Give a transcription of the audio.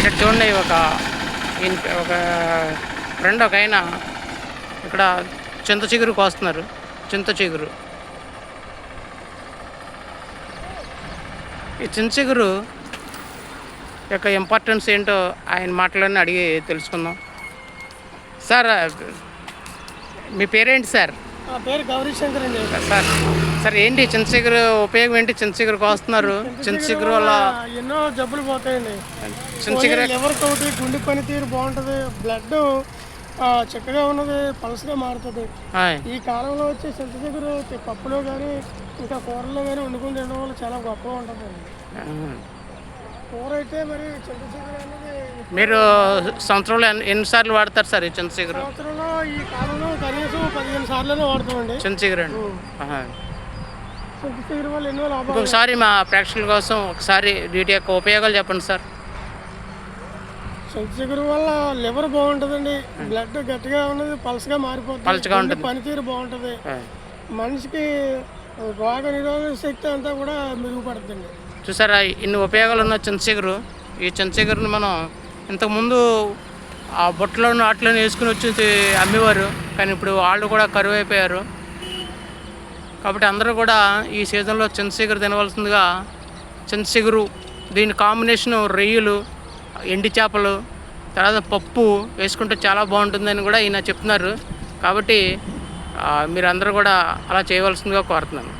ఇక్కడ చూడండి ఒక ఫ్రెండ్ ఒక ఆయన ఇక్కడ చింత చిగురు కోస్తున్నారు. చింత చిగురు, ఈ చింత చిగురు యొక్క ఇంపార్టెన్స్ ఏంటో ఆయన మాటలన్నీ అడిగి తెలుసుకుందాం. సార్, మీ పేరేంటి సార్? నా పేరు గౌరీ శంకర్ అండి. సార్ ఏంటి చింత చిగురు ఉపయోగం ఏంటి? చింత చిగురు కోస్తున్నారు. చింత చిగురు వల్ల ఎన్నో జబ్బులు పోతాయండి. చింత చిగురు లివర్ తోటి గుండె పనితీరు బాగుంటుంది, బ్లడ్ చక్కగా ఉన్నది, పలసగా మారుతుంది. ఈ కాలంలో వచ్చే చింత చిగురు పప్పులో కానీ ఇంకా కూరల్లో కానీ వండుకుని తినడం వల్ల చాలా గొప్పగా ఉంటుంది. కూర అయితే మరి చింత చిగురు అనేది మీరు సంవత్సరంలో ఎన్నిసార్లు వాడతారు సార్ ఈ చింత చిగురు? సంవత్సరంలో ఈ కాలంలో కనీసం 15 సార్లు వాడతామండి చింత చిగురు అండి. చింత చిగురు వల్ల ఎన్నో లాభాలు. ఇంకొకసారి మా ప్రేక్షకుల కోసం ఒకసారి వీటి యొక్క ఉపయోగాలు చెప్పండి సార్. చింత చిగురు వల్ల లివర్ బాగుంటుందండి, బ్లడ్ గట్టిగా ఉన్నది, పలసగా మారిపోతుంది, పనితీరు బాగుంటుంది, మనిషికి రోగ నిరోధక శక్తి అంతా కూడా మెరుగుపడుతుంది. చూసారా ఇన్ని ఉపయోగాలు ఉన్న చింత చిగురు. ఈ చింత చిగురుని మనం ఇంతకుముందు ఆ బొట్టలోను వాటిలోనే వేసుకుని వచ్చి అమ్మేవారు, కానీ ఇప్పుడు వాళ్ళు కూడా కరువు అయిపోయారు. కాబట్టి అందరూ కూడా ఈ సీజన్లో చింత చిగురు తినవలసిందిగా. చింత చిగురు దీని కాంబినేషను రొయ్యలు, ఎండి చేపలు, తర్వాత పప్పు వేసుకుంటే చాలా బాగుంటుందని కూడా ఈయన చెప్తున్నారు. కాబట్టి మీరందరూ కూడా అలా చేయవలసిందిగా కోరుతున్నాను.